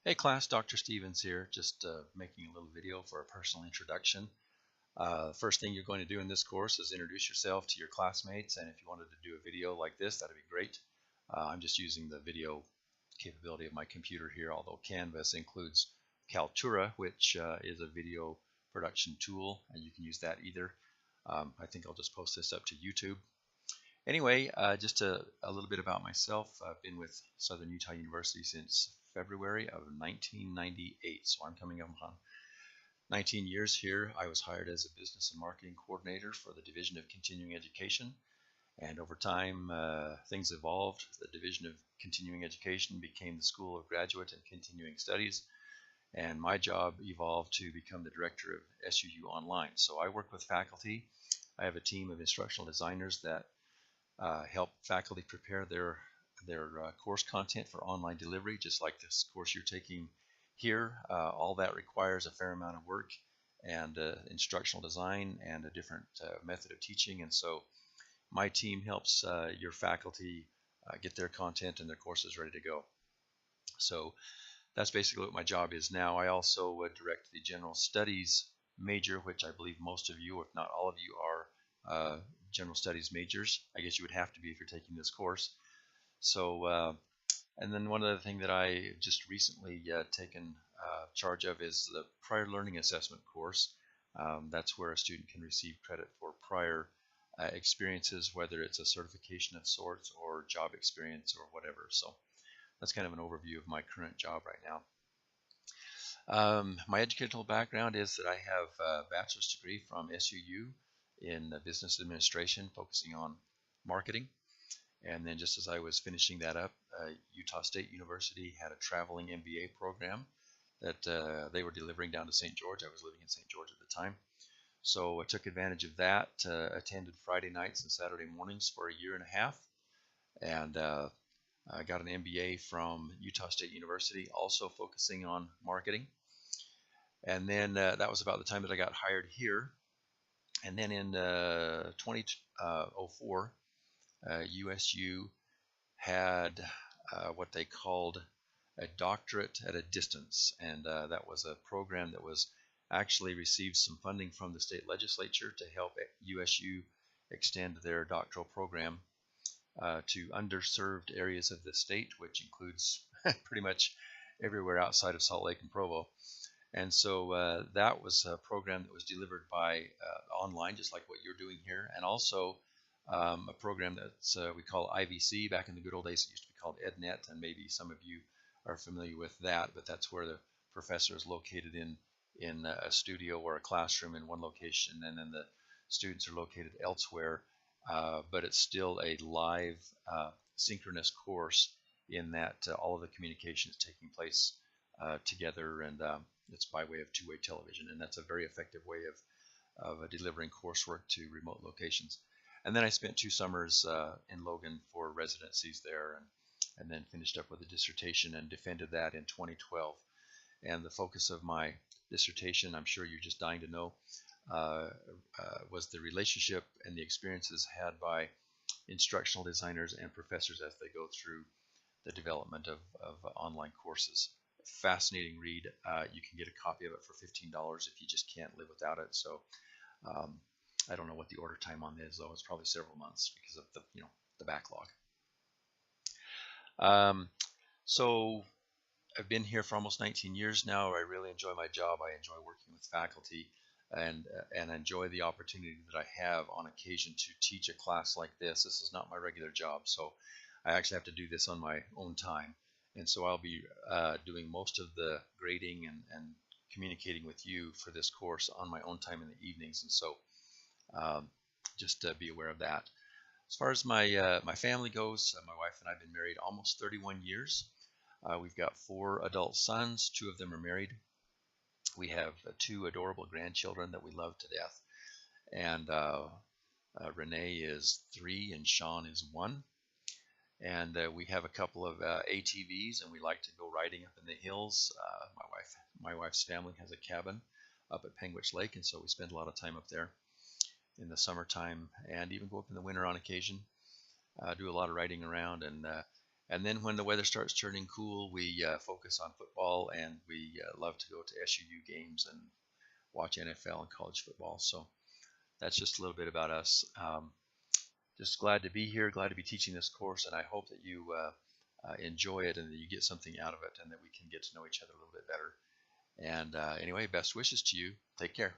Hey class, Dr. Stevens here, just making a little video for a personal introduction. First thing you're going to do in this course is introduce yourself to your classmates, and if you wanted to do a video like this, that'd be great. I'm just using the video capability of my computer here, although Canvas includes Kaltura, which is a video production tool, and you can use that either. I think I'll just post this up to YouTube. Anyway, just a little bit about myself. I've been with Southern Utah University since February of 1998, so I'm coming up on 19 years here. I was hired as a business and marketing coordinator for the Division of Continuing Education, and over time things evolved. The Division of Continuing Education became the School of Graduate and Continuing Studies, and my job evolved to become the director of SUU Online. So I work with faculty. I have a team of instructional designers that help faculty prepare their course content for online delivery, just like this course you're taking here. All that requires a fair amount of work and instructional design and a different method of teaching, and so my team helps your faculty get their content and their courses ready to go. So that's basically what my job is now. I also direct the General Studies major, which I believe most of you, if not all of you, are General Studies majors. I guess you would have to be if you're taking this course. So, and then one other thing that I just recently taken charge of is the Prior Learning Assessment course. That's where a student can receive credit for prior experiences, whether it's a certification of sorts or job experience or whatever. So that's kind of an overview of my current job right now. My educational background is that I have a bachelor's degree from SUU in business administration, focusing on marketing. And then just as I was finishing that up, Utah State University had a traveling MBA program that they were delivering down to St. George. I was living in St. George at the time. So I took advantage of that, attended Friday nights and Saturday mornings for a year and a half, and I got an MBA from Utah State University, also focusing on marketing. And then that was about the time that I got hired here. And then in 2004, USU had what they called a doctorate at a distance, and that was a program that was actually received some funding from the state legislature to help USU extend their doctoral program to underserved areas of the state, which includes pretty much everywhere outside of Salt Lake and Provo. And so that was a program that was delivered by online, just like what you're doing here, and also a program that we call IVC. Back in the good old days, it used to be called EdNet, and maybe some of you are familiar with that, but that's where the professor is located in a studio or a classroom in one location, and then the students are located elsewhere, but it's still a live synchronous course in that all of the communication is taking place together, and it's by way of two-way television, and that's a very effective way of delivering coursework to remote locations. And then I spent 2 summers in Logan for residencies there, and then finished up with a dissertation and defended that in 2012. And the focus of my dissertation, I'm sure you're just dying to know, was the relationship and the experiences had by instructional designers and professors as they go through the development of online courses. Fascinating read. You can get a copy of it for $15 if you just can't live without it. So I don't know what the order time on this is, though. It's probably several months because of the backlog. So I've been here for almost 19 years now. I really enjoy my job. I enjoy working with faculty, and enjoy the opportunity that I have on occasion to teach a class like this. This is not my regular job, so I actually have to do this on my own time. And so I'll be doing most of the grading and communicating with you for this course on my own time in the evenings. And so just be aware of that. As far as my family goes, my wife and I have been married almost 31 years. We've got 4 adult sons. 2 of them are married. We have 2 adorable grandchildren that we love to death. And Renee is 3 and Sean is 1. And we have a couple of ATVs, and we like to go riding up in the hills. My wife's family has a cabin up at Penguich Lake, and so we spend a lot of time up there in the summertime, and even go up in the winter on occasion. Do a lot of riding around, and And then when the weather starts turning cool, we focus on football, and we love to go to SUU games and watch NFL and college football. So that's just a little bit about us. Just glad to be here, glad to be teaching this course, and I hope that you enjoy it and that you get something out of it, and that we can get to know each other a little bit better. And anyway, best wishes to you. Take care.